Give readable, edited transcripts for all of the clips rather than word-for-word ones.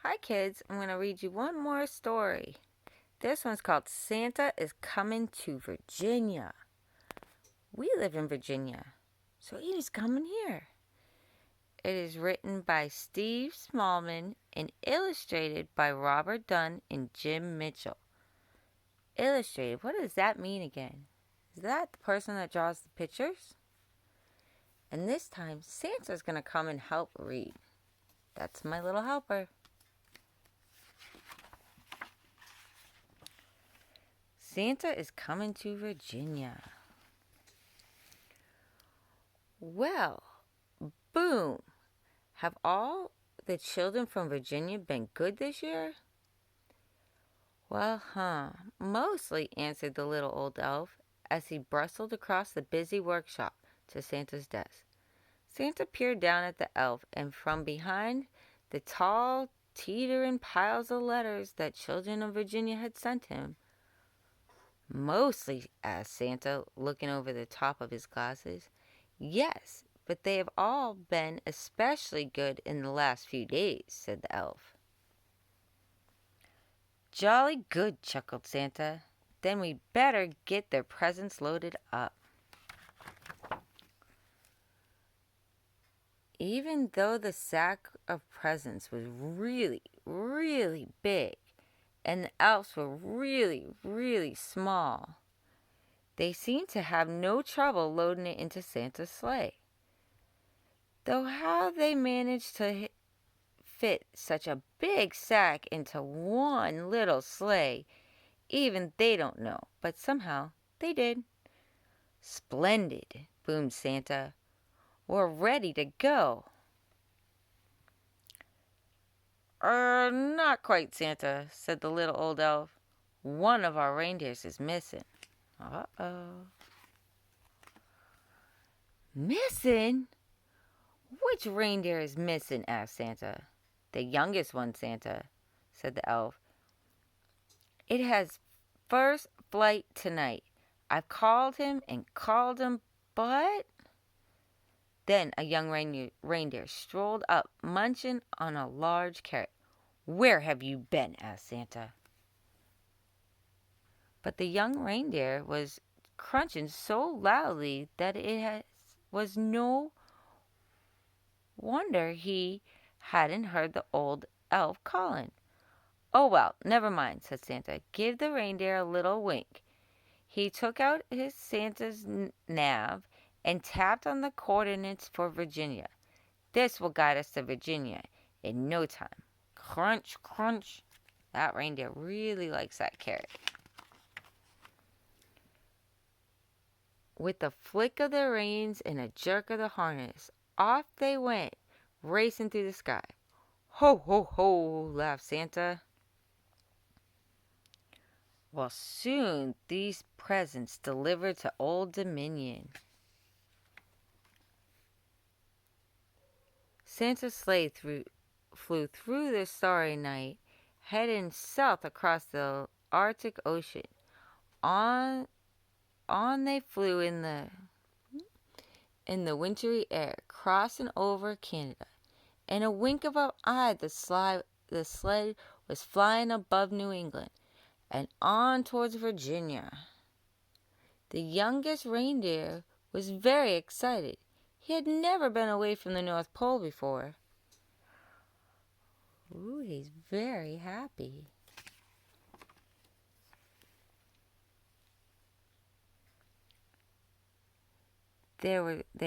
Hi kids, I'm going to read you one more story. This one's called Santa is Coming to Virginia. We live in Virginia, so he's coming here. It is written by Steve Smallman and illustrated by Robert Dunn and Jim Mitchell. Illustrated, what does that mean again? Is that the person that draws the pictures? And this time, Santa's going to come and help read. That's my little helper. Santa is coming to Virginia. Well, boom! Have all the children from Virginia been good this year? Well, mostly, answered the little old elf as he bustled across the busy workshop to Santa's desk. Santa peered down at the elf, and from behind the tall, teetering piles of letters that children of Virginia had sent him. Mostly, asked Santa, looking over the top of his glasses. Yes, but they have all been especially good in the last few days, said the elf. Jolly good, chuckled Santa. Then we better get their presents loaded up. Even though the sack of presents was really, really big, and the elves were really, really small, they seemed to have no trouble loading it into Santa's sleigh. Though how they managed to fit such a big sack into one little sleigh, even they don't know, but somehow they did. Splendid, boomed Santa. We're ready to go. Not quite, Santa, said the little old elf. One of our reindeers is missing. Uh-oh. Missing? Which reindeer is missing? Asked Santa. The youngest one, Santa, said the elf. It has first flight tonight. I've called him and called him, but... Then a young reindeer strolled up, munching on a large carrot. Where have you been? Asked Santa. But the young reindeer was crunching so loudly that was no wonder he hadn't heard the old elf calling. Oh, well, never mind, said Santa. Give the reindeer a little wink. He took out his Santa's nav and tapped on the coordinates for Virginia. This will guide us to Virginia in no time. Crunch, crunch. That reindeer really likes that carrot. With a flick of the reins and a jerk of the harness, off they went, racing through the sky. Ho, ho, ho, laughed Santa. Well, soon these presents delivered to Old Dominion. Santa's sleigh flew through the starry night, heading south across the Arctic Ocean. On they flew in the wintry air, crossing over Canada. In a wink of an eye, the sled was flying above New England and on towards Virginia. The youngest reindeer was very excited. He had never been away from the North Pole before. Ooh, he's very happy. They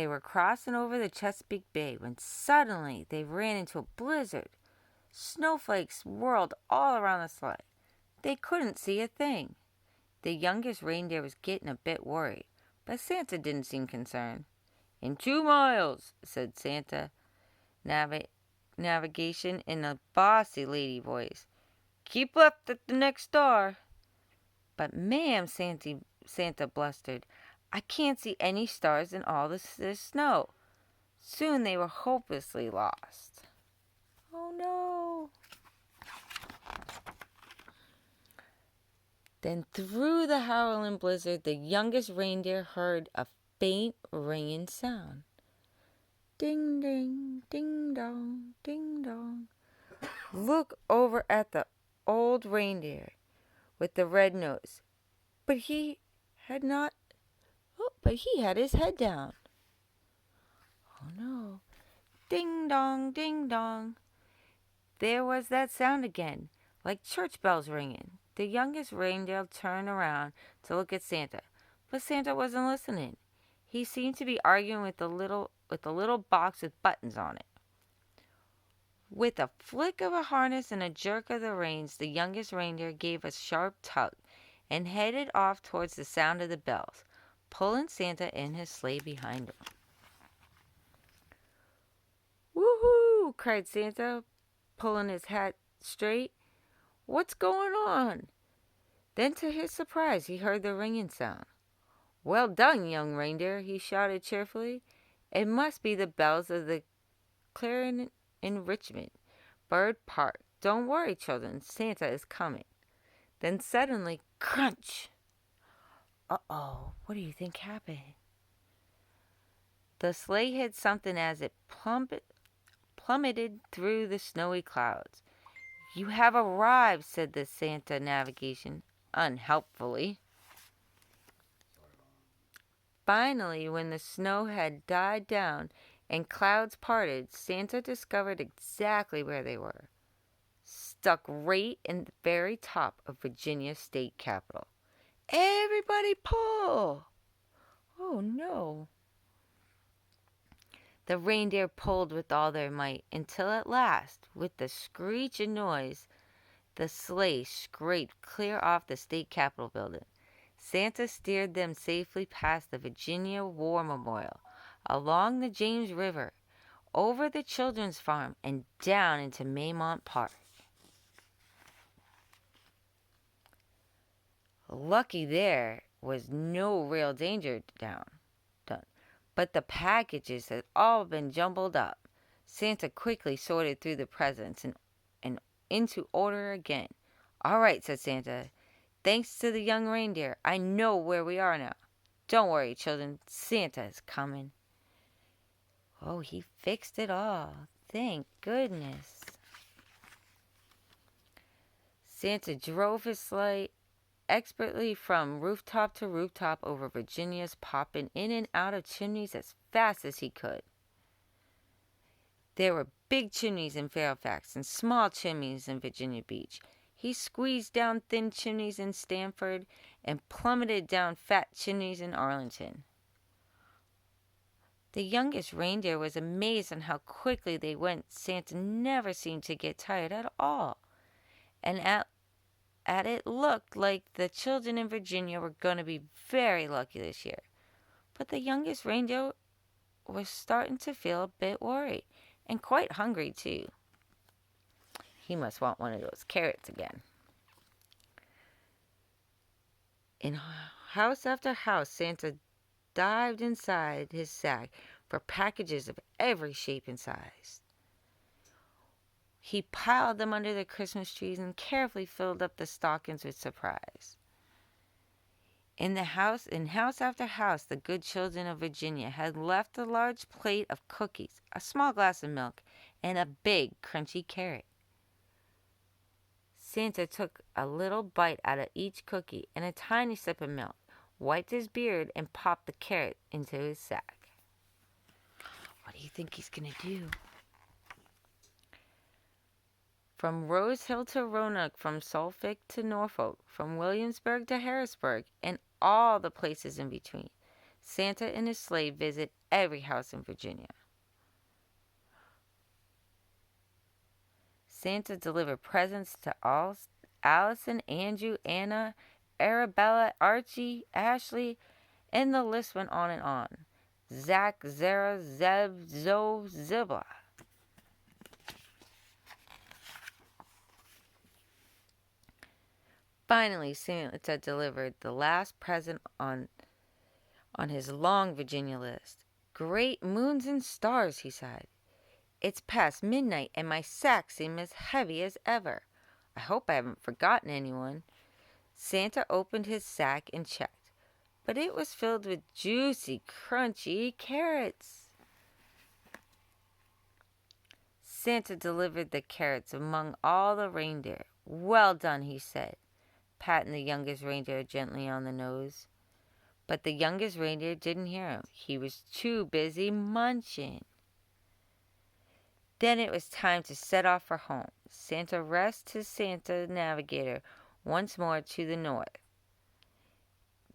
were crossing over the Chesapeake Bay when suddenly they ran into a blizzard. Snowflakes whirled all around the sled. They couldn't see a thing. The youngest reindeer was getting a bit worried, but Santa didn't seem concerned. In 2 miles, said Santa, navigation in a bossy lady voice. Keep left at the next star. But ma'am, Santa blustered, I can't see any stars in all this snow. Soon they were hopelessly lost. Oh no. Then through the howling blizzard, the youngest reindeer heard a faint ringing sound. Ding ding, ding dong, ding dong. look over at the old reindeer with the red nose, but he had not. Oh, but he had his head down. Oh no! Ding dong, ding dong. There was that sound again, like church bells ringing. The youngest reindeer turned around to look at Santa, but Santa wasn't listening. He seemed to be arguing with the little box with buttons on it. With a flick of a harness and a jerk of the reins, the youngest reindeer gave a sharp tug and headed off towards the sound of the bells, pulling Santa in his sleigh behind him. "Woohoo!" cried Santa, pulling his hat straight. "What's going on?" Then, to his surprise, he heard the ringing sound. "Well done, young reindeer," he shouted cheerfully. "It must be the bells of the Clarion in Richmond Bird Park. Don't worry, children, Santa is coming." Then suddenly, crunch! Uh-oh, what do you think happened? The sleigh hit something as it plummeted through the snowy clouds. "You have arrived," said the Santa navigation, unhelpfully. Finally, when the snow had died down and clouds parted, Santa discovered exactly where they were. Stuck right in the very top of Virginia's state capitol. "Everybody pull!" Oh no. The reindeer pulled with all their might until at last, with the screech and noise, the sleigh scraped clear off the state capitol building. Santa steered them safely past the Virginia War Memorial, along the James River, over the Children's Farm, and down into Maymont Park. Lucky there was no real danger done, but the packages had all been jumbled up. Santa quickly sorted through the presents and into order again. "All right," said Santa. "Thanks to the young reindeer, I know where we are now. Don't worry, children, Santa is coming." Oh, he fixed it all. Thank goodness. Santa drove his sleigh expertly from rooftop to rooftop over Virginia's, popping in and out of chimneys as fast as he could. There were big chimneys in Fairfax and small chimneys in Virginia Beach. He squeezed down thin chimneys in Stamford and plummeted down fat chimneys in Arlington. The youngest reindeer was amazed on how quickly they went. Santa never seemed to get tired at all. And at it looked like the children in Virginia were going to be very lucky this year. But the youngest reindeer was starting to feel a bit worried, and quite hungry too. He must want one of those carrots again. In house after house, Santa dived inside his sack for packages of every shape and size. He piled them under the Christmas trees and carefully filled up the stockings with surprise. In house after house, the good children of Virginia had left a large plate of cookies, a small glass of milk, and a big, crunchy carrot. Santa took a little bite out of each cookie and a tiny sip of milk, wiped his beard, and popped the carrot into his sack. What do you think he's going to do? From Rose Hill to Roanoke, from Suffolk to Norfolk, from Williamsburg to Harrisburg, and all the places in between, Santa and his sleigh visit every house in Virginia. Santa delivered presents to all: Allison, Andrew, Anna, Arabella, Archie, Ashley, and the list went on and on. Zach, Zara, Zeb, Zoe, Zibla. Finally, Santa delivered the last present on his long Virginia list. "Great moons and stars," he sighed. "It's past midnight and my sack seems as heavy as ever. I hope I haven't forgotten anyone." Santa opened his sack and checked, but it was filled with juicy, crunchy carrots. Santa delivered the carrots among all the reindeer. "Well done," he said, patting the youngest reindeer gently on the nose. But the youngest reindeer didn't hear him. He was too busy munching. Then it was time to set off for home. Santa rest his Santa navigator once more to the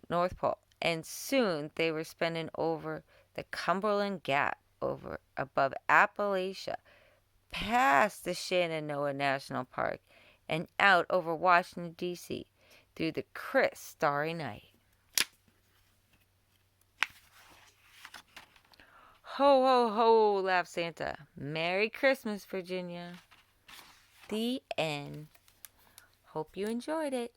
North Pole, and soon they were spinning over the Cumberland Gap, over above Appalachia, past the Shenandoah National Park, and out over Washington, D.C., through the crisp, starry night. "Ho, ho, ho," laughed Santa. "Merry Christmas, Virginia." The end. Hope you enjoyed it.